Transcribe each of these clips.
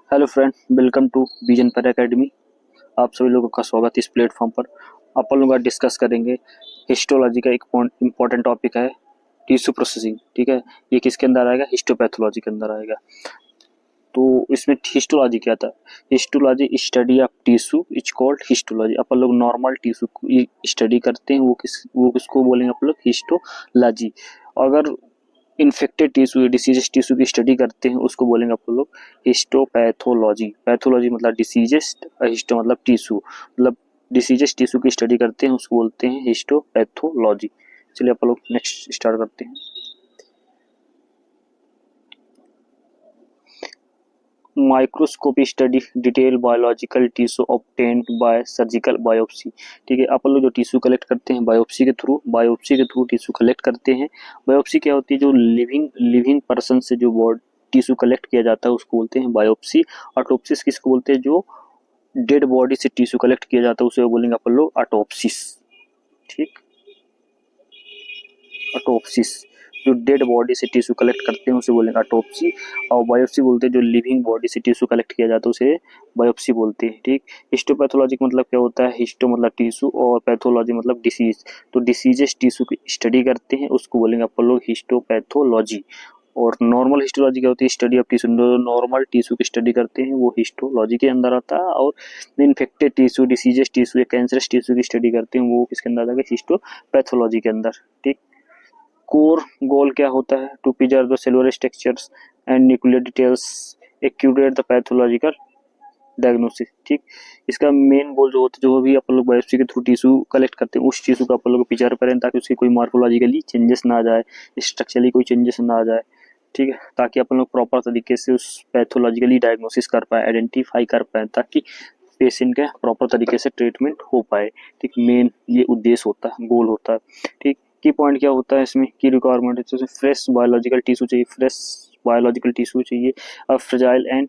Hello friend, welcome to vision पर academy. आप सभी लोगों का स्वागत है इस प्लेटफॉर्म पर। अपन लोग आज डिस्कस करेंगे हिस्टोलॉजी का एक इम्पॉर्टेंट टॉपिक है टिश्यू प्रोसेसिंग। ठीक है, ये किसके अंदर आएगा? हिस्टोपैथोलॉजी के अंदर आएगा। तो इसमें हिस्टोलॉजी क्या था? Histology study of tissue is called histology. अपन लोग नॉर्मल टिश्यू को स्टडी करते हैं, वो किसको बोलेंगे अपन लोग? हिस्टोलॉजी। अगर इन्फेक्टेड टिश्यू डिसीजेस टिश्यू की स्टडी करते हैं उसको बोलेंगे आप लोग हिस्टोपैथोलॉजी। पैथोलॉजी मतलब डिसीजेस, हिस्टो मतलब टिश्यू, मतलब डिसीजेस टिश्यू की स्टडी करते हैं उसको बोलते हैं हिस्टोपैथोलॉजी। चलिए आप लोग नेक्स्ट स्टार्ट करते हैं। Microscopy study detail biological tissue obtained by surgical biopsy. ठीक है, अपन लोग जो टिश्यू कलेक्ट करते हैं बायोप्सी के थ्रू टिश्यू कलेक्ट करते हैं। बायोप्सी क्या होती है? जो लिविंग पर्सन से जो बॉडी टिश्यू कलेक्ट किया जाता है उसको बोलते हैं बायोप्सी। ऑटोप्सिस किसको बोलते हैं? जो डेड बॉडी से टिश्यू कलेक्ट किया जाता है उसे बोलेंगे अपन लोग ऑटोप्सिस। ठीक, ऑटोप्सिस। जो डेड बॉडी से टिश्यू कलेक्ट करते हैं उसे बोलेंगे ऑटोप्सी। और बायोप्सी बोलते हैं जो लिविंग बॉडी से टिश्यू कलेक्ट किया जाता है उसे बायोप्सी बोलते हैं। ठीक, हिस्टोपैथोलॉजी का मतलब क्या होता है? हिस्टो मतलब टिश्यू और पैथोलॉजी मतलब डिसीज। तो डिसीजेस टिश्यू की स्टडी करते हैं उसको बोलेंगे अपन लोग हिस्टोपैथोलॉजी। और नॉर्मल हिस्टोलॉजी क्या होती है? Study of tissue. Normal tissue की स्टडी करते हैं वो हिस्टोलॉजी के अंदर आता है। और इन्फेक्टेड टिश्यू डिसीजेस टिश्यू या कैंसरस टिश्यू की स्टडी करते हैं वो किसके अंदर आ जाएगा? हिस्टोपैथोलॉजी के अंदर। ठीक, कोर गोल क्या होता है? To preserve the cellular structures and nuclear details, accurate the pathological diagnosis. ठीक, इसका मेन गोल जो होता है, जो भी अपन लोग बायोप्सी के थ्रू टिश्यू कलेक्ट करते हैं उस टिश्यू का अपन लोग प्रिजर्व करें ताकि उसकी कोई मॉर्फोलॉजिकली चेंजेस ना आ जाए, स्ट्रक्चरली कोई चेंजेस ना आ जाए। ठीक है, ताकि अपन लोग प्रॉपर तरीके से उस पैथोलॉजिकली डायग्नोसिस कर पाए, आइडेंटिफाई कर पाए, ताकि पेशेंट का प्रॉपर तरीके से ट्रीटमेंट हो पाए। ठीक, मेन ये उद्देश्य होता है, गोल होता है। ठीक, की पॉइंट क्या होता है इसमें? की रिक्वायरमेंट है फ्रेश बायोलॉजिकल टिश्यू चाहिए, फ्रेश बायोलॉजिकल टिश्यू चाहिए, fragile and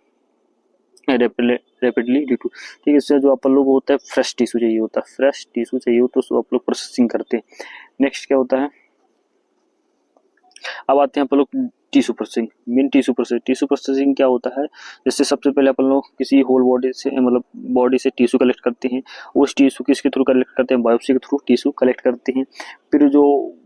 rapidly due to. ठीक है, इससे जो अपन लोग होता है फ्रेश टिश्यू चाहिए होता है, फ्रेश टिश्यू चाहिए हो तो उसको आप लोग प्रोसेसिंग करते हैं। नेक्स्ट क्या होता है? अब आते हैं अपन लोग tissue processing. Main tissue processing क्या होता है? जैसे सबसे पहले अपन लोग किसी होल बॉडी से मतलब बॉडी से टिश्यू कलेक्ट करते हैं। उस टिश्यू किसके थ्रू कलेक्ट करते हैं? बायोप्सी के थ्रू टिश्यू कलेक्ट करते हैं। फिर जो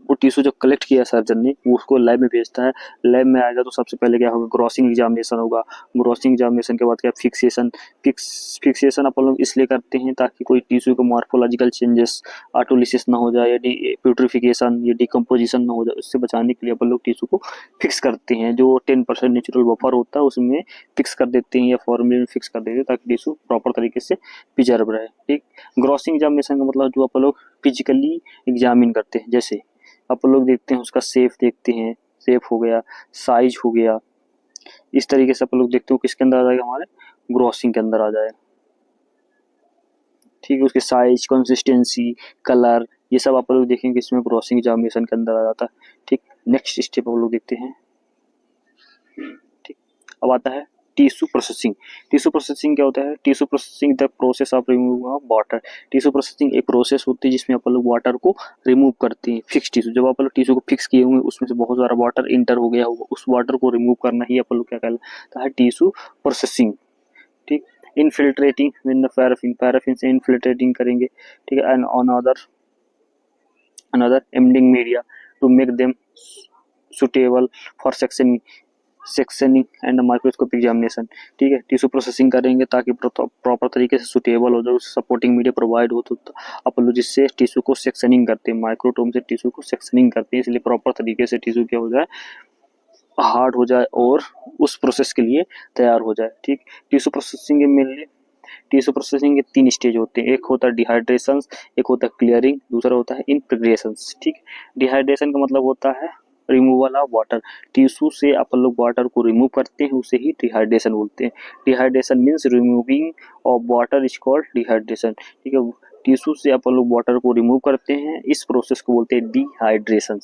वो टिश्यू जो कलेक्ट किया सर्जन ने वो उसको लैब में भेजता है। लैब में आएगा तो सबसे पहले क्या होगा? ग्रॉसिंग एग्जामिनेशन होगा। ग्रॉसिंग एग्जामिनेशन के बाद क्या? फिक्सेशन अपन लोग इसलिए करते हैं ताकि कोई टिश्यू को मॉर्फोलॉजिकल चेंजेस, ऑटोलिसिस ना हो जाए या प्यूट्रिफिकेशन या डिकम्पोजिशन ना हो जाए, उससे बचाने के लिए अपन लोग टिश्यू को फिक्स करते हैं। जो 10% नेचुरल बफर होता है उसमें फिक्स कर देते हैं या फॉर्मूले में फिक्स कर देते हैं ताकि टिश्यू प्रॉपर तरीके से प्रिजर्व रहे। ठीक, ग्रॉसिंग एग्जामिनेशन का मतलब जो अपन लोग फिजिकली एग्जामिन करते हैं, जैसे अपन लोग देखते हैं उसका शेप देखते हैं, शेप हो गया, साइज हो गया, इस तरीके से अपन लोग देखते हो किसके अंदर आ जाएगा? हमारे ग्रॉसिंग के अंदर आ जाएगा। ठीक है, उसके साइज, कंसिस्टेंसी, कलर, ये सब आप लोग देखेंगे इसमें ग्रॉसिंग एग्जामिनेशन के अंदर आ जाता है। ठीक, नेक्स्ट स्टेप हम लोग देखते हैं। ठीक, अब आता है टिश्यू प्रोसेसिंग। टिश्यू प्रोसेसिंग क्या होता है? Tissue processing the process of remove of water. Tissue processing एक प्रोसेस होती है जिसमें अपन लोग वाटर को रिमूव करते हैं। फिक्स टिश्यू, जब अपन लोग टिश्यू को फिक्स किए होंगे उसमें से बहुत सारा वाटर इंटर हो गया होगा, उस वाटर को रिमूव करना ही अपन लोग क्या कहलाता है? Tissue processing. ठीक, इनफिल्ट्रेटिंग विद द पैराफिन से इनफिल्ट्रेटिंग करेंगे। ठीक है, and on another embedding media to make them suitable for sectioning and microscopic examination. ठीक है, टिश्यू प्रोसेसिंग करेंगे ताकि प्रॉपर तरीके से सुटेबल हो जाए, सपोर्टिंग मीडिया प्रोवाइड हो तो अपन लोग जिससे टिश्यू को सेक्शनिंग करते हैं, माइक्रोटोम से टिश्यू को सेक्शनिंग करते हैं, इसलिए प्रॉपर तरीके से टिश्यू क्या हो जाए? हार्ड हो जाए और उस प्रोसेस के लिए तैयार हो जाए। ठीक, टिश्यू प्रोसेसिंग के मेनली टिश्यू प्रोसेसिंग के 3 स्टेज होते हैं। एक होता है डिहाइड्रेशन, एक होता है क्लियरिंग, दूसरा होता है इनफ्रिग्रेशन। ठीक, डिहाइड्रेशन का मतलब होता है रिमूवल ऑफ वाटर। टिश्यू से अपन लोग वाटर को रिमूव करते हैं उसे ही डिहाइड्रेशन बोलते हैं। Dehydration means removing of water is called dehydration. ठीक है, टिश्यू से अपन लोग वाटर को रिमूव करते हैं, इस प्रोसेस को बोलते हैं डिहाइड्रेशन।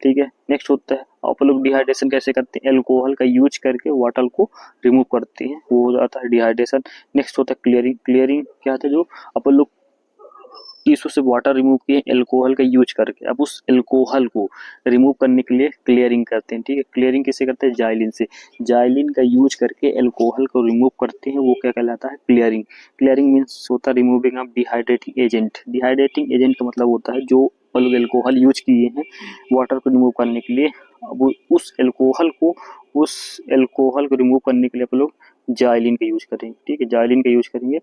ठीक है, नेक्स्ट होता है अपन लोग डिहाइड्रेशन कैसे करते हैं? अल्कोहल का यूज करके वाटर को रिमूव करते हैं, वो हो जाता है डिहाइड्रेशन। नेक्स्ट होता है क्लियरिंग। क्लियरिंग क्या होता है? जो अपन लोग टिश्यू से वाटर रिमूव किए एल्कोहल का यूज करके। अब उस एल्कोहल को रिमूव करने के लिए क्लियरिंग करते हैं, ठीक है। क्लियरिंग किससे करते हैं? जाइलिन से। जाइलिन का यूज करके एल्कोहल को रिमूव करते हैं, वो क्या कहलाता है? क्लियरिंग। क्लियरिंग मीन्स होता है removing of dehydrating agent. Dehydrating agent का मतलब होता है जो लोग एल्कोहल यूज किए हैं वाटर को रिमूव करने के लिए, अब उस एल्कोहल को रिमूव करने के लिए आप लोग जाइलिन का यूज करेंगे, ठीक है। जाइलिन का यूज करेंगे,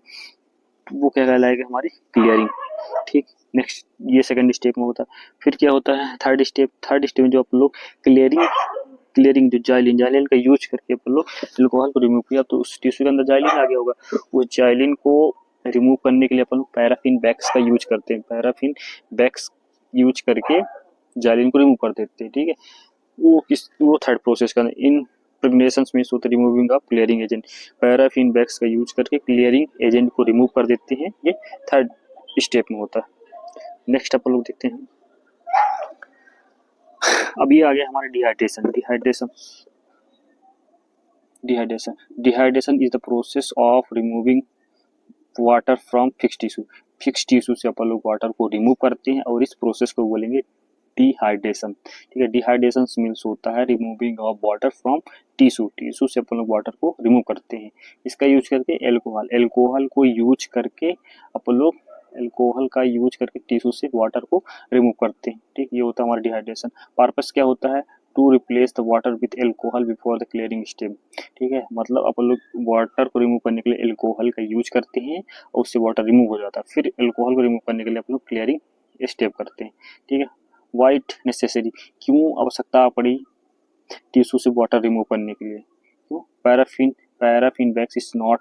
वो क्या कहलाएगा? हमारी क्लियरिंग, ठीक। नेक्स्ट ये सेकंड स्टेप में होता है। फिर क्या होता है? थर्ड स्टेप में जो आप लोग क्लियरिंग जो जाइलिन का यूज करके आप लोग एल्कोहल को रिमूव किया, तो उस टिश्यू के अंदर जाइलिन आ गया होगा। वो जाइलिन को रिमूव करने के लिए अपन लोग पैराफिन बैग्स का यूज करते हैं। पैराफिन बैग्स यूज करके जाइलिन को रिमूव कर देते हैं, ठीक है। वो थर्ड प्रोसेस का इन प्रेगनेशंस में होता है removing of clearing agent. Paraffin bags का यूज करके क्लियरिंग एजेंट को रिमूव कर देते हैं, ये थर्ड स्टेप में होता है। नेक्स्ट अपन लोग देखते हैं, अभी आ गया हमारा dehydration is the process of removing water from fixed tissue. Fixed tissue से अपन लोग वाटर को रिमूव करते हैं और इस प्रोसेस को बोलेंगे डिहाइड्रेशन, ठीक है। डिहाइड्रेशन मीन्स होता है removing of water from tissue से अपन लोग वाटर को रिमूव करते हैं। इसका यूज करके एल्कोहल को यूज करके अपन लोग एल्कोहल का यूज करके टिश्यू से वाटर को रिमूव करते हैं, ठीक। ये होता है हमारा डिहाइड्रेशन। पर्पस क्या होता है? To replace the water with alcohol before the clearing step, ठीक है। मतलब अपन लोग वाटर को रिमूव करने के लिए एल्कोहल का यूज करते हैं और उससे वाटर रिमूव हो जाता है, फिर एल्कोहल को रिमूव करने के लिए अपन लोग क्लियरिंग स्टेप करते हैं, ठीक है। वाइट नेसेसरी, क्यों आवश्यकता पड़ी टिश्यू से वाटर रिमूव करने के लिए? क्यों? Paraffin wax is not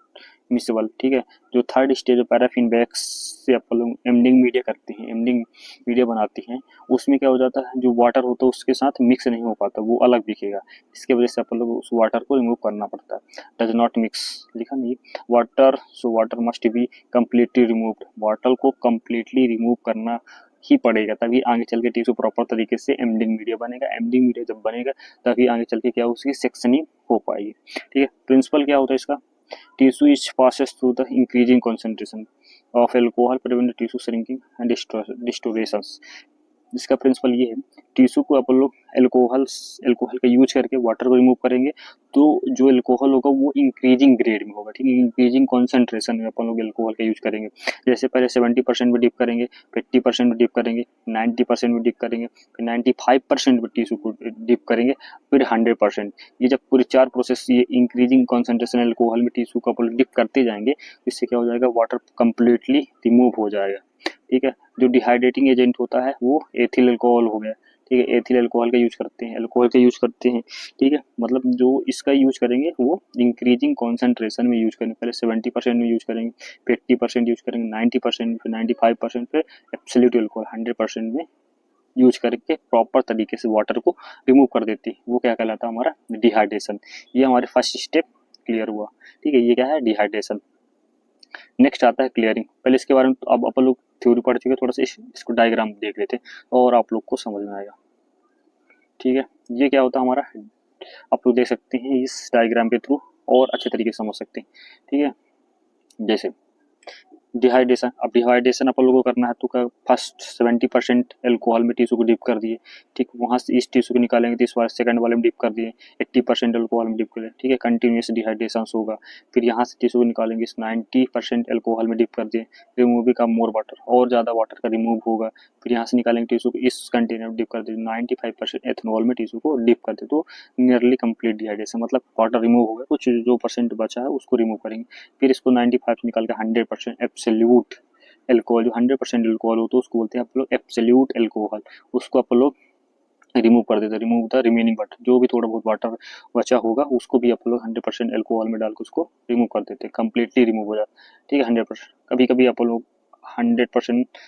miscible, ठीक है। जो थर्ड स्टेज पैराफिन बैग्स से अपन लोग एमडिंग मीडिया करते हैं, एमडिंग मीडिया बनाते हैं, उसमें क्या हो जाता है? जो वाटर होता है उसके साथ मिक्स नहीं हो पाता, वो अलग दिखेगा। इसके वजह से अपन लोग उस वाटर को रिमूव करना पड़ता है। डज नॉट मिक्स लिखा नहीं, water must be completely removed. Water को कम्प्लीटली रिमूव करना ही पड़ेगा, तभी आगे चल के टिश्यू प्रॉपर तरीके से एमडिंग मीडिया बनेगा। एमडिंग मीडिया जब बनेगा तभी आगे चल के क्या उसकी सेक्शनिंग हो पाएगी, ठीक है। प्रिंसिपल क्या होता है इसका? Tissue is passes through the increasing concentration of alcohol prevent tissue shrinking and distortions। इसका प्रिंसिपल ये है, टिश्यू को अपन लोग एल्कोहल का यूज करके वाटर को रिमूव करेंगे, तो जो एल्कोहल होगा वो इंक्रीजिंग ग्रेड में होगा, ठीक है। इंक्रीजिंग कॉन्सेंट्रेशन में अपन लोग एल्कोहल का यूज करेंगे। जैसे पहले 70% में डिप करेंगे, 50% में डिप करेंगे, 90% में डिप करेंगे, फिर 95% में टिश्यू को डिप करेंगे, फिर 100%। ये जब पूरी 4 प्रोसेस ये इंक्रीजिंग कॉन्सेंट्रेशन एल्कोहल में टिश्यू को अपन डिप करते जाएंगे, इससे क्या हो जाएगा? वाटर कंप्लीटली रिमूव हो जाएगा, ठीक है। जो डिहाइड्रेटिंग एजेंट होता है वो एथिल अल्कोहल हो गया, ठीक है। एथिल अल्कोहल का यूज करते हैं, ठीक है। मतलब जो इसका यूज करेंगे वो इंक्रीजिंग कॉन्सेंट्रेशन में यूज करेंगे। पहले 70% में यूज करेंगे, फिर 80% यूज करेंगे, 90%, फिर 95%, फिर एब्सोल्यूट अल्कोहल 100% में यूज करके प्रॉपर तरीके से वाटर को रिमूव कर देते हैं। वो क्या कहलाता है? हमारा डिहाइड्रेशन। ये हमारे फर्स्ट स्टेप क्लियर हुआ, ठीक है। ये क्या है? डिहाइड्रेशन। नेक्स्ट आता है क्लियरिंग। पहले इसके बारे में अब अपन लोग थ्योरी पढ़ चुके, थोड़ा सा इसको डायग्राम देख लेते हैं और आप लोग को समझ में आएगा, ठीक है। ये क्या होता है हमारा, आप लोग देख सकते हैं इस डायग्राम के थ्रू और अच्छे तरीके से समझ सकते हैं, ठीक है। जैसे डिहाइड्रेशन, अब डिहाइड्रेशन अपन लोगों को करना है तो क्या, फर्स्ट 70% एल्कोहल में टिश्यू को डिप कर दिए, ठीक। वहाँ से इस टिश्यू को निकालेंगे तो इस बार सेकंड वाले में डिप कर दिए, 80% एल्कोहल में डिप कर दिए, ठीक है। कंटिन्यूस डिहाइड्रेशन होगा। फिर यहाँ से टिश्यू को निकालेंगे, इस 90% एल्कोहल में डिप कर दिए, रिमूविंग का मोर वाटर, और ज़्यादा वाटर का रिमूव होगा। फिर यहाँ से निकालेंगे टिश्यू को, इस कंटेनर में डिप कर दिए, 95% एथनॉल में टिश्यू को डिप कर दे, तो नियरली कंप्लीट डिहाइड्रेशन, मतलब वाटर रिमूव हो गया, कुछ जो परसेंट बचा है उसको रिमूव करेंगे। फिर इसको 95 निकाल के 100% एब्सोल्यूट एल्कोहल, जो 100% एल्कोहल हो तो उसको बोलते हैं आप लोग एब्सोल्यूट एल्कोहल, उसको आप लोग रिमूव कर देते हैं। रिमूव द रिमेनिंग वाटर, जो भी थोड़ा बहुत वाटर बचा होगा उसको भी आप लोग 100% एल्कोहल में डाल के उसको रिमूव कर देते हैं, कंप्लीटली रिमूव हो जाता है, ठीक है। 100%, कभी कभी आप लोग 100%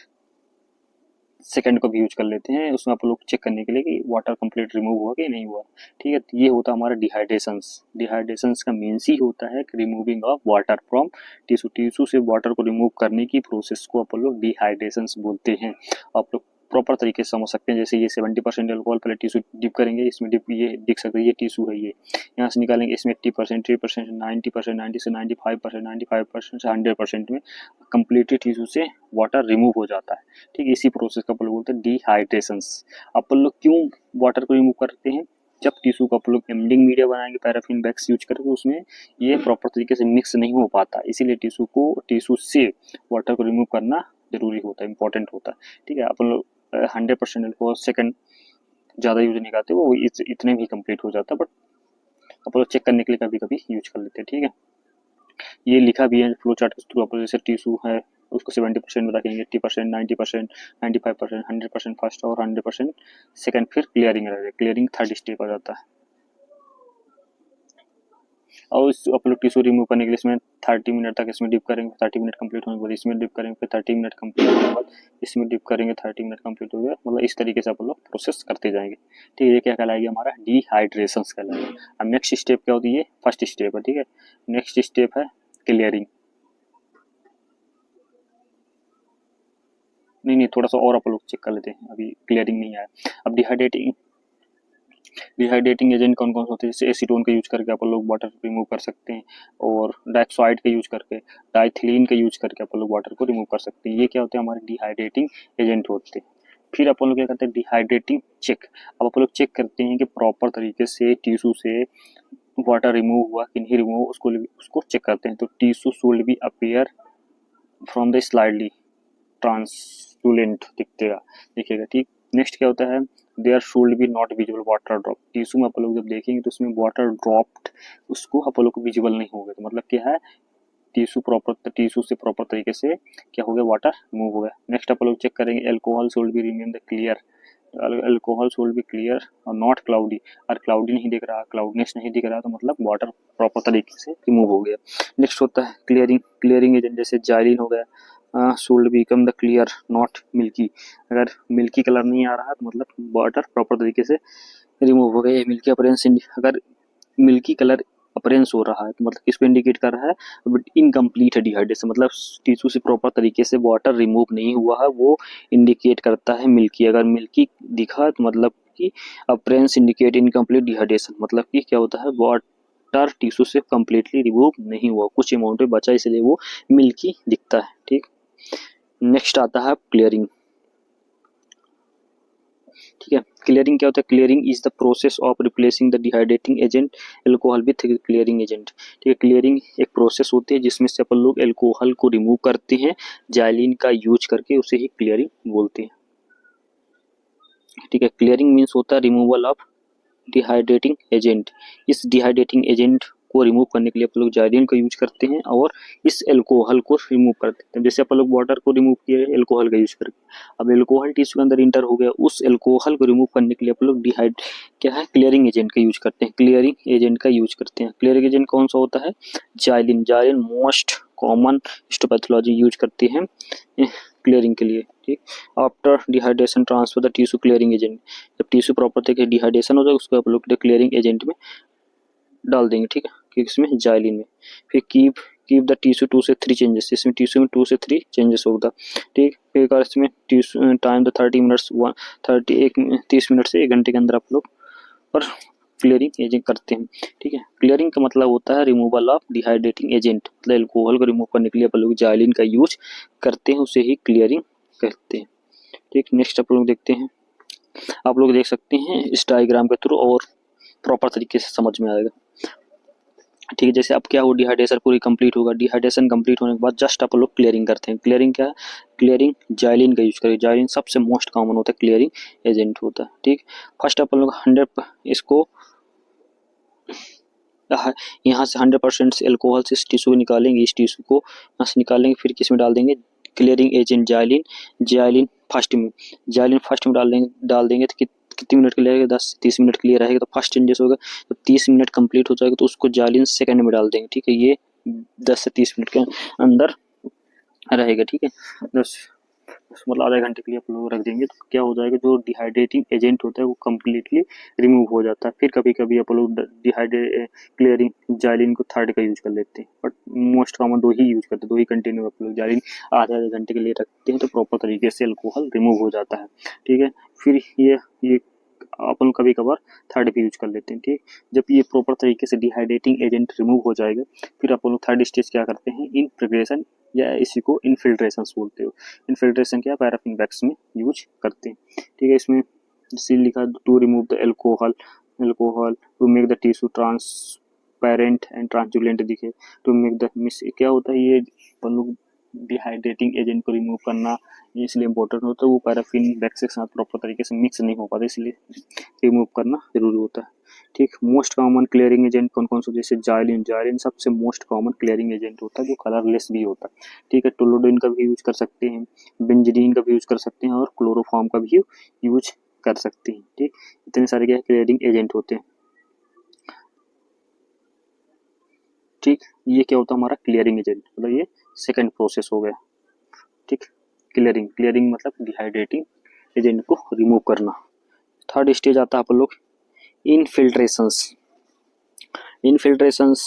सेकंड को भी यूज कर लेते हैं, उसमें आप लोग चेक करने के लिए कि वाटर कंप्लीट रिमूव हुआ कि नहीं हुआ, ठीक है। ये होता है हमारा डिहाइड्रेशंस का मीन्स ही होता है removing of water from tissue से वाटर को रिमूव करने की प्रोसेस को आप लोग डिहाइड्रेशंस बोलते हैं। आप लोग प्रॉपर तरीके से समझ सकते हैं। जैसे ये 70% एल्कोहल पहले टिश्यू डिप करेंगे, इसमें डिप ये देख सकते हैं ये टिश्यू है, ये यहाँ से निकालेंगे, इसमें 80%, 3%, 90%, 90 से 95%, 95% से 100% में कम्प्लीटली टिश्यू से वाटर रिमूव हो जाता है। ठीक है, इसी प्रोसेस को अपन लोग बोलते हैं डिहाइड्रेशन। अपन लोग क्यों वाटर को रिमूव करते हैं? जब टिश्यू को आप लोग एम्डिंग मीडिया बनाएंगे पैराफिन वैक्स यूज करके, उसमें ये प्रॉपर तरीके से मिक्स नहीं हो पाता, इसीलिए टिश्यू से वाटर को रिमूव करना जरूरी होता है, इंपॉर्टेंट होता है। ठीक है, अपन लोग 100% अल्कोहल सेकंड ज़्यादा यूज नहीं करते, वो इतने भी कंप्लीट हो जाता है, बट अपन लोग चेक करने के लिए कभी कभी यूज कर लेते हैं। ठीक है, ये लिखा भी है फ्लो चार्ट के थ्रू। अपन जैसे टिश्यू है उसको 70% में रखेंगे, 80%, 90%, 95%, 100% फर्स्ट और 100% सेकंड, फिर क्लियरिंग रहेगा। क्लियरिंग थर्ड स्टेप आ जाता है। और इस अपन लोग टिश्यू रिमूव करने के लिए इसमें 30 मिनट तक इसमें डिप करेंगे, 30 मिनट कंप्लीट होने के बाद इसमें डिप करेंगे, फिर 30 मिनट कंप्लीट होने के बाद इसमें डिप करेंगे, 30 मिनट कंप्लीट हो गया। मतलब इस तरीके से अपन लोग प्रोसेस करते जाएंगे। ठीक है, ये क्या कहलाएगा? हमारा डिहाइड्रेशन कहलाएगा। अब नेक्स्ट स्टेप क्या होती है? फर्स्ट स्टेप है। ठीक है, नेक्स्ट स्टेप है क्लियरिंग। नहीं, थोड़ा सा और अपन लोग चेक कर लेते हैं, अभी क्लियरिंग नहीं आया। अब डिहाइड्रेटिंग एजेंट कौन कौन से होते हैं? जैसे एसीटोन का यूज करके अपन लोग वाटर रिमूव कर सकते हैं, और डाइक्साइड का यूज करके, डाइथिलीन का यूज करके अपन लोग वाटर को रिमूव कर सकते हैं। ये क्या होते हैं? हमारे डिहाइड्रेटिंग एजेंट होते हैं। फिर अपन लोग क्या करते हैं? Dehydrating check. अब अपन लोग चेक करते हैं कि प्रॉपर तरीके से टिश्यू से वाटर रिमूव हुआ कि नहीं रिमूव, उसको चेक करते हैं। तो tissue should be appear from the slightly translucent दिखेगा। ठीक, नेक्स्ट क्या होता है? There should be not visible water drop. Tissue में आप लोग जब देखेंगे तो उसमें वाटर ड्रॉप्ड उसको आप लोग को विजिबल नहीं होगा। तो मतलब क्या है? टिश्यू से प्रॉपर तरीके से क्या हो गया? वाटर रिमूव हो गया। नेक्स्ट आप लोग चेक करेंगे, alcohol should be remain the clear. Alcohol should be clear और नॉट क्लाउडी। और क्लाउडी नहीं दिख रहा, क्लाउडनेस नहीं दिख रहा, तो मतलब वाटर प्रॉपर तरीके से रिमूव हो गया। नेक्स्ट होता है क्लियरिंग एजेंट, जैसे जाइलिन हो गया, should become the clear not milky. अगर मिल्की कलर नहीं आ रहा तो मतलब वाटर प्रॉपर तरीके से रिमूव हो गया। मिल्की अपरेंस, अगर मिल्की कलर अपरेंस हो रहा है तो मतलब इसको इंडिकेट कर रहा है बट इनकम्प्लीट है डिहाइड्रेशन, मतलब टिश्यू से प्रॉपर तरीके से वाटर रिमूव नहीं हुआ है, वो इंडिकेट करता है मिल्की। अगर मिल्की दिखा तो मतलब कि अपरेंस इंडिकेट इनकम्प्लीट डिहाइड्रेशन, मतलब कि क्या होता है? वाटर टिश्यू से कम्प्लीटली रिमूव नहीं हुआ, कुछ अमाउंट में बचा, इसलिए वो मिल्की दिखता है। ठीक, नेक्स्ट आता है क्लियरिंग। ठीक है, क्लियरिंग क्या होता है? Clearing is the process of replacing the dehydrating agent alcohol with clearing agent. ठीक है, क्लियरिंग एक प्रोसेस होती है जिसमें से अपन लोग एल्कोहल को रिमूव करते हैं जाइलिन का यूज करके, उसे ही क्लियरिंग बोलते हैं। ठीक है, क्लियरिंग मीन्स होता है रिमूवल ऑफ डिहाइड्रेटिंग एजेंट। इस डिहाइड्रेटिंग एजेंट को रिमूव करने के लिए अपन लोग जाइलिन का यूज करते हैं और इस एल्कोहल को रिमूव करते हैं। जैसे अपन लोग वाटर को रिमूव किए एल्कोहल का यूज करके, अब एल्कोहल टिश्यू के अंदर इंटर हो गया, उस एल्कोहल को रिमूव करने के लिए अपन लोग क्लियरिंग एजेंट का यूज करते हैं। क्लियरिंग एजेंट कौन सा होता है? Xylene most common histopathology use करते हैं क्लियरिंग के लिए। ठीक, after dehydration transfer the tissue clearing agent. जब टिश्यू प्रॉपर तरीके डिहाइड्रेशन हो जाए उसको आप लोग क्लियरिंग एजेंट में डाल देंगे। ठीक है, इसमें जाइलिन में। फिर कीप द टिश्यू 2 से 3 चेंजेस, इसमें टिश्यू में 2 से 3 चेंजेस होगा। ठीक, फिर इसमें tissue time the 30 minutes 30 minute से 1 घंटे के अंदर आप लोग और क्लियरिंग एजेंट करते हैं। ठीक है, क्लियरिंग का मतलब होता है रिमूवल ऑफ डिहाइड्रेटिंग एजेंट, मतलब एल्कोहल को रिमूव करने के लिए आप लोग जाइलिन का यूज करते हैं, उसे ही क्लियरिंग कहते हैं। ठीक, नेक्स्ट आप लोग देखते हैं, आप लोग देख सकते हैं इस डायग्राम के थ्रू और प्रॉपर तरीके से समझ में आएगा। ठीक है, जैसे अब क्या हो, डिहाइड्रेशन पूरी कंप्लीट होगा। डिहाइड्रेशन कंप्लीट होने के बाद जस्ट आप लोग क्लियरिंग करते हैं। क्लियरिंग क्या है? क्लियरिंग जाइलिन का यूज करें। जाइलिन सबसे मोस्ट कॉमन होता है, क्लियरिंग एजेंट होता है। ठीक, फर्स्ट आप लोग 100 इसको यहाँ से 100% से एल्कोहल से इस टिश्यू को निकालेंगे, इस टिश्यू को यहाँ से निकालेंगे, फिर किस में डाल देंगे? क्लियरिंग एजेंट जाइलिन फर्स्ट में डाल देंगे तो कितने मिनट के लिए रहेगा? 10 से 30 मिनट के लिए रहेगा। तो फर्स्ट चेंजेस होगा, तो 30 मिनट कंप्लीट हो जाएगा तो उसको जाइलिन सेकंड में डाल देंगे। ठीक है, ये 10 से 30 मिनट के अंदर रहेगा। ठीक है, मतलब आधे घंटे के लिए आप लोग रख देंगे तो क्या हो जाएगा, जो डिहाइड्रेटिंग एजेंट होता है वो कम्प्लीटली रिमूव हो जाता है। फिर कभी कभी आप लोग डिहाइड्रेट क्लियरिंग जाइलिन को थर्ड का यूज कर लेते हैं, बट मोस्ट कॉमन दो ही यूज करते हैं, दो ही कंटेनर आप लोग जाइलिन आधे आधे घंटे के लिए रखते हैं तो प्रॉपर तरीके से अल्कोहल रिमूव हो जाता है। ठीक है, फिर ये अपन कभी कभार थर्ड भी यूज कर लेते हैं। ठीक, जब ये प्रॉपर तरीके से डिहाइड्रेटिंग एजेंट रिमूव हो जाएगा फिर अपन लोग थर्ड स्टेज क्या करते हैं, इन प्रिपरेशन या इसी को इनफिल्ट्रेशन बोलते हो। इनफिल्ट्रेशन क्या पैराफिन बैग्स में यूज करते हैं। ठीक है, इसमें जैसे लिखा to remove the alcohol to make the tissue transparent and translucent दिखे, टू मेक द मिस क्या होता है, ये अपन लोग डिहाइड्रेटिंग एजेंट को रिमूव करना इसलिए इम्पोर्टेंट होता है, वो पैराफिन बैग्स के साथ प्रॉपर तरीके से मिक्स नहीं हो पाता इसलिए रिमूव करना जरूरी होता है। ठीक, मोस्ट कॉमन क्लियरिंग एजेंट कौन कौन से, जैसे जाइलिन सबसे मोस्ट कॉमन क्लियरिंग एजेंट होता है जो कलरलेस भी होता है। ठीक है, टोलोडोइन का भी यूज कर सकते हैं, बेंजीडीन का भी यूज कर सकते हैं और क्लोरोफॉर्म का भी यूज कर सकते हैं। ठीक, इतने सारे क्या क्लियरिंग एजेंट होते हैं। ठीक, ये क्या होता है हमारा क्लियरिंग एजेंट, मतलब ये सेकंड प्रोसेस हो गया। ठीक, क्लियरिंग मतलब डिहाइड्रेटिंग एजेंट को रिमूव करना। थर्ड स्टेज आता है आप लोग इनफिल्ट्रेशंस। इनफिल्ट्रेशंस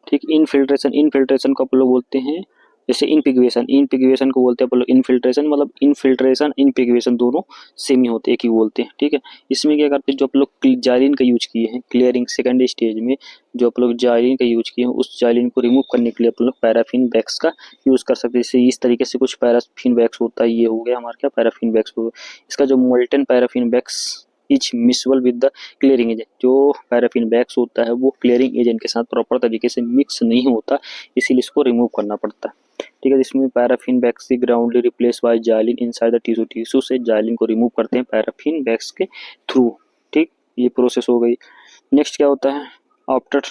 ठीक, इनफिल्ट्रेशन को आप लोग बोलते हैं जैसे इनपिगवेशन को बोलते हैं आप लोग इनफिल्ट्रेशन, मतलब इनफिल्ट्रेशन इनपिगवेशन दोनों सेम ही होते हैं, एक ही बोलते हैं। ठीक है, इसमें क्या करते हैं, जो आप लोग जाइलिन का यूज किए हैं क्लियरिंग सेकंड स्टेज में, जो आप लोग जाइलिन का यूज किए हैं उस जाइलिन को रिमूव करने के लिए आप लोग पैराफिन बैग्स का यूज कर सकते हैं। जैसे इस तरीके से कुछ पैराफिन बैग्स होता है, ये हो गया हमारा क्या पैराफिन बैग्स हो गया। इसका जो molten paraffin wax is miscible with the clearing agent, जो पैराफिन बैग्स होता है वो क्लियरिंग एजेंट के साथ प्रॉपर तरीके से मिक्स नहीं होता, इसीलिए इसको रिमूव करना पड़ता है। ठीक है, जिसमें पैराफिन बैग्स की gradually replace by xylene inside the tissue से जाइलिन को रिमूव करते हैं पैराफिन बैग्स के थ्रू। ठीक, ये प्रोसेस हो गई। नेक्स्ट क्या होता है, आफ्टर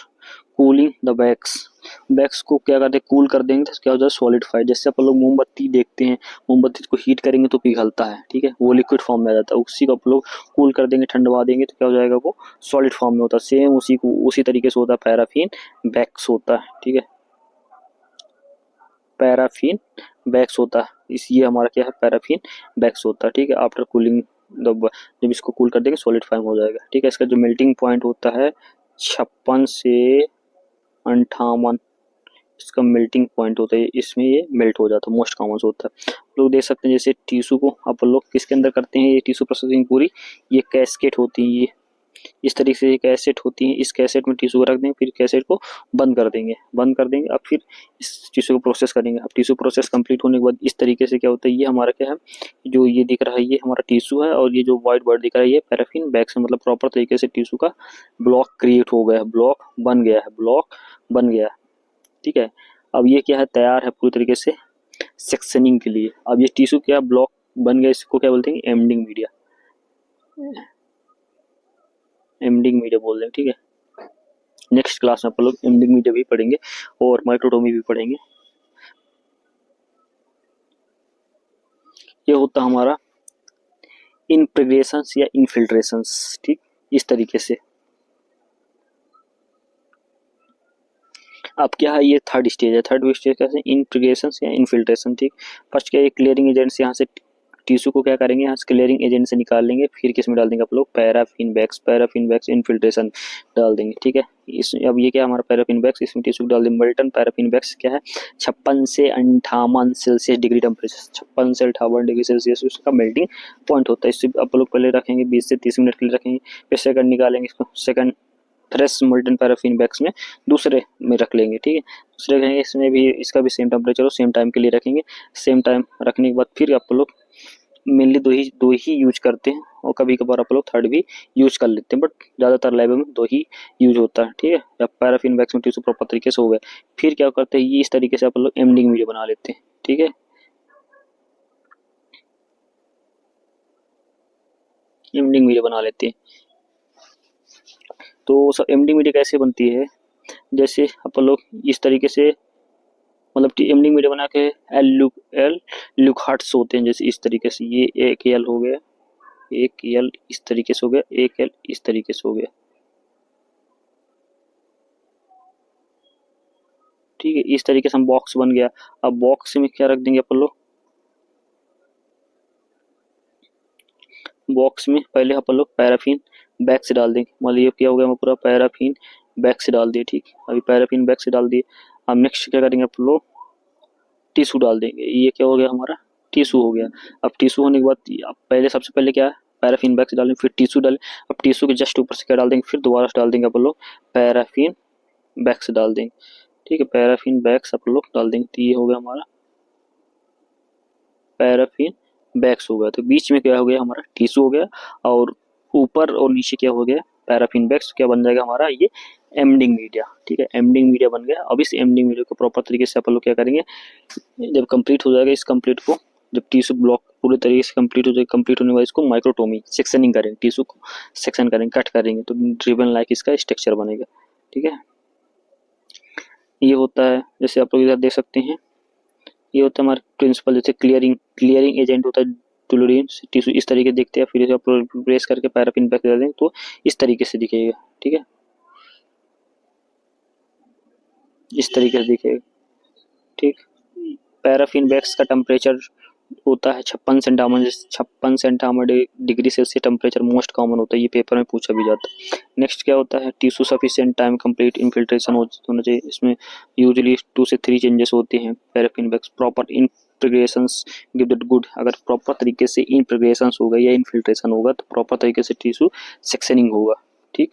कूलिंग द बैग्स को क्या करते हैं, कूल कर देंगे तो क्या हो जाए सॉलिडिफाई। जैसे अपन लोग मोमबत्ती देखते हैं, मोमबत्ती को हीट करेंगे तो पिघलता है, ठीक है, वो लिक्विड फॉर्म में आ जाता है, उसी को आप लोग कूल कर देंगे ठंडवा देंगे तो क्या हो जाएगा, वो सॉलिड फॉर्म में होता है। सेम उसी तरीके से होता है पैराफिन बैग्स होता है। ठीक है, पैराफिन बैग्स होता है, इस ये हमारा क्या है पैराफिन बैग्स होता है। ठीक है, आफ्टर कूलिंग जब इसको कूल कर देंगे सॉलिड फॉर्म हो जाएगा। ठीक है, इसका जो मेल्टिंग पॉइंट होता है 56 से 58, इसका मेल्टिंग पॉइंट होता है, इसमें ये मेल्ट हो जाता है, मोस्ट कॉमन होता है। लोग देख सकते हैं जैसे टिश्यू को आप लोग किसके अंदर करते हैं, ये टिश्यू प्रोसेसिंग पूरी ये कैस्केट होती है, ये इस तरीके से कैसेट होती है, इस कैसेट में टिश्यू को रख देंगे, फिर कैसेट को बंद कर देंगे, अब फिर इस टिश्यू को प्रोसेस करेंगे। अब टिश्यू प्रोसेस कंप्लीट होने के बाद इस तरीके से क्या होता है, ये हमारा क्या है, जो ये दिख रहा है ये हमारा टिश्यू है, और ये जो व्हाइट वर्ड दिख रहा है ये पैराफिन बैग से, मतलब प्रॉपर तरीके से टिश्यू का ब्लॉक क्रिएट हो गया है, ब्लॉक बन गया है। ठीक है, अब ये क्या है, तैयार है पूरी तरीके से सेक्शनिंग के लिए। अब ये टिश्यू क्या ब्लॉक बन गया, इसको क्या बोलते हैं, एमडिंग मीडिया बोल रहे हैं। ठीक है, नेक्स्ट क्लास में आप लोग एमडिंग मीडिया भी पढ़ेंगे और माइक्रोटोमी भी पढ़ेंगे। ये होता हमारा इनप्रिग्रेशंस या इनफिल्ट्रेशंस। ठीक, इस तरीके से। अब क्या है, ये थर्ड स्टेज है। थर्ड स्टेज कैसे, इनप्रिग्रेशंस या इनफिल्ट्रेशन। ठीक, फर्स्ट क्या है, क्लियरिंग एजेंट से यहाँ से टिश्यू को क्या करेंगे, यहाँ से क्लियरिंग एजेंट से निकाल लेंगे, फिर किस में डाल देंगे आप लोग, पैराफिन बैग्स इनफिल्ट्रेशन डाल देंगे। ठीक है, इस अब ये क्या हमारा पैराफिन बैग्स, इसमें टिश्यू डाल देंगे। मल्टन पैराफिन बैग्स क्या है, 56 से 58 सेल्सियस डिग्री टेम्परेचर, 56 से 58 डिग्री सेल्सियस उसका मेल्टिंग पॉइंट होता है। इससे आप लोग पहले रखेंगे 20 से 30 मिनट के लिए रखेंगे, फिर सेकंड निकालेंगे इसको, second fresh molten paraffin bags में दूसरे में रख लेंगे। ठीक है, दूसरे रखेंगे, इसमें भी इसका भी सेम टेम्परेचर और सेम टाइम के लिए रखेंगे। सेम टाइम रखने के बाद फिर आप लोग मेनली दो ही यूज करते हैं, और कभी कभार आप लोग थर्ड भी यूज कर लेते हैं, बट ज़्यादातर लैब में दो ही यूज होता है। ठीक है, जब पैराफिन बैग्स में टिश्यू प्रॉपर तरीके से हो गए, फिर क्या करते हैं, ये इस तरीके से आप लोग एमडिंग मीडिया बना लेते हैं। ठीक है, एमडिंग मीडिया बना लेते हैं। तो सब एमडिंग मीडिया कैसे बनती है, जैसे आप लोग इस तरीके से, मतलब एमडिंग मीडिया बना के एल लुकहार्ट्स होते हैं, जैसे इस तरीके से, ये एक एल हो गया, एक एल इस तरीके से हो गया, एक एल इस तरीके से हो गया। ठीक है, इस तरीके से हम बॉक्स बन गया। अब बॉक्स में क्या रख देंगे अपन लोग, बॉक्स में पहले अपन लोग पैराफिन बैग से डाल देंगे। मान लीजिए क्या हो गया, मैं पूरा पैराफिन बैग से डाल दिए। ठीक, अभी पैराफिन बैग से डाल दिए। अब नेक्स्ट क्या करेंगे, अपन लोग टिश्यू डाल देंगे। ये क्या हो गया, हमारा टिश्यू हो गया। अब टिश्यू होने के बाद अब पहले सबसे पहले क्या है, पैराफिन बैग से डालें, फिर टिश्यू डालें। अब टिश्यू के जस्ट ऊपर से क्या डाल देंगे, फिर दोबारा से डाल देंगे अपन लोग पैराफिन बैग से डाल देंगे। ठीक है, पैराफिन बैग्स अपन लोग डाल देंगे। तो ये हो गया हमारा पैराफिन बैग्स हो गया। तो बीच में क्या हो गया, हमारा टिश्यू हो गया, और ऊपर और नीचे क्या हो गया, पैराफिन बैग्स। क्या बन जाएगा हमारा ये एमडिंग मीडिया। ठीक है, एमडिंग मीडिया बन गया। अब इस एमडिंग मीडिया को प्रॉपर तरीके से अपन लोग क्या करेंगे, जब कंप्लीट हो जाएगा, इस कंप्लीट को जब टिश्यू ब्लॉक पूरे तरीके से कंप्लीट हो जाएगा, कंप्लीट होने के बाद इसको माइक्रोटोमी सेक्शनिंग करेंगे, टिश्यू को सेक्शन करेंगे, कट करेंगे, तो ड्रिबन लाइक इसका स्ट्रक्चर बनेगा। ठीक है, ये होता है, जैसे आप लोग इधर देख सकते हैं, ये होता है हमारा प्रिंसिपल। जैसे क्लियरिंग एजेंट होता है टुलुडीन, टिश्यू इस तरीके देखते हैं, फिर इसे आप प्रेस करके पैराफिन बैग कर दें तो इस तरीके से दिखेगा। ठीक है, इस तरीके से दिखेगा। ठीक, पैराफिन बैग्स का टेम्परेचर होता है 56 degree Celsius temperature most common होता है, ये पेपर में पूछा भी जाता है। नेक्स्ट क्या होता है, tissue sufficient time complete infiltration होना चाहिए। इसमें यूजुअली 2 से 3 चेंजेस होते हैं paraffin bags. Proper refrigerations give that good, अगर प्रॉपर तरीके से इन्फ्रिगरेशंस होगा या इन्फिल्ट्रेशन होगा तो प्रॉपर तरीके से टिश्यू सेक्शनिंग होगा। ठीक,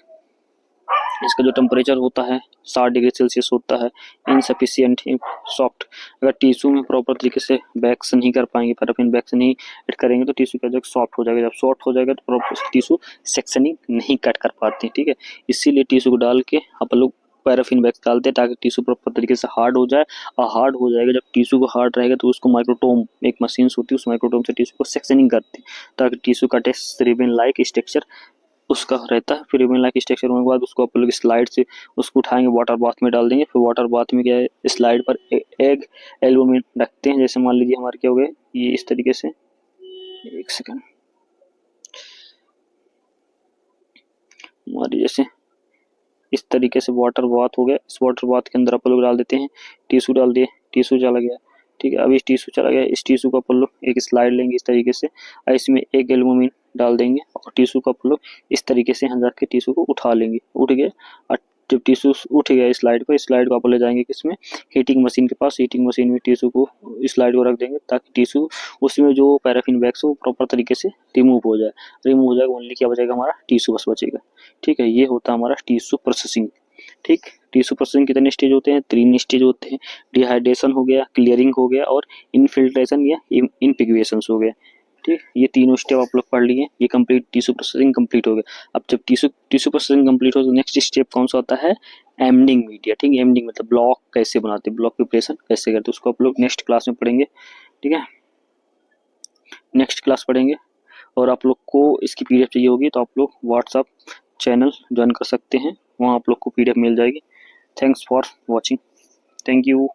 इसका जो टेम्परेचर होता है 60 डिग्री सेल्सियस होता है। इनसफिशियंट सॉफ्ट, अगर टिश्यू में प्रॉपर तरीके से बैक्स नहीं कर पाएंगे, पैराफिन बैक्स नहीं ऐड करेंगे तो टिश्यू का जो सॉफ्ट हो जाएगा। जब सॉफ्ट हो जाएगा तो प्रॉपर टिश्यू सेक्शनिंग नहीं कट कर पाते। ठीक है, इसीलिए टिश्यू को डाल के अपन लोग पैराफिन बैग्स डालते हैं ताकि टिश्यू प्रॉपर तरीके से हार्ड हो जाए। और हार्ड हो जाएगा, जब टिश्यू को हार्ड रहेगा तो उसको माइक्रोटोम, एक मशीन होती है, उस माइक्रोटोम से टिश्यू को सेक्शनिंग करते हैं ताकि टिश्यू का टेस्ट रिबन लाइक स्ट्रक्चर उसका रहता है। फिर रिबन लाइक स्ट्रक्चर होने के बाद उसको आप लोग स्लाइड से उसको उठाएंगे, वाटर बाथ में डाल देंगे। फिर वाटर बाथ में क्या है, स्लाइड पर एग एल्बो में रखते हैं। जैसे मान लीजिए हमारे क्या हो गए, ये इस तरीके से, एक सेकंड, हमारे जैसे इस तरीके से वाटर बाथ हो गया। इस वाटर बाथ के अंदर अपन लोग डाल देते हैं, टिश्यू डाल दिए, टिश्यू चला गया। ठीक है, अब इस टिश्यू चला गया, इस टिश्यू को अपन लोग एक स्लाइड लेंगे इस तरीके से, और इसमें एक एल्बुमिन डाल देंगे और टिश्यू को अपन लोग इस तरीके से यहाँ के टिश्यू को उठा लेंगे। उठ गया, और जब टिश्यू उठ गया स्लाइड को, स्लाइड को आप ले जाएंगे किसमें, हीटिंग मशीन के पास। हीटिंग मशीन में टिश्यू को स्लाइड को रख देंगे ताकि टिश्यू उसमें जो पैराफिन बैग्स हो प्रॉपर तरीके से रिमूव हो जाए। रिमूव हो जाएगा, ओनली क्या बचेगा, हमारा टिश्यू बस बचेगा। ठीक है, ये होता है हमारा टिश्यू प्रोसेसिंग। ठीक, टिश्यू प्रोसेसिंग कितने स्टेज होते हैं, 3 स्टेज होते हैं। डिहाइड्रेशन हो गया, क्लियरिंग हो गया, और इनफिल्ट्रेशन या इनपिगुएशन हो गया। ठीक, ये तीनों स्टेप आप लोग पढ़ लिए। ये कंप्लीट टिश्यू प्रोसेसिंग कंप्लीट हो गया। अब जब टिश्यू प्रोसेसिंग कंप्लीट हो तो नेक्स्ट स्टेप कौन सा होता है, एमडिंग मीडिया। ठीक, एमडिंग मतलब ब्लॉक कैसे बनाते हैं, ब्लॉक प्रिपरेशन कैसे करते हैं, उसको आप लोग नेक्स्ट क्लास में पढ़ेंगे। ठीक है, नेक्स्ट क्लास पढ़ेंगे। और आप लोग को इसकी पीडीएफ चाहिए होगी तो आप लोग व्हाट्सएप चैनल ज्वाइन कर सकते हैं, वहाँ आप लोग को पीडीएफ मिल जाएगी। Thanks for watching, thank you.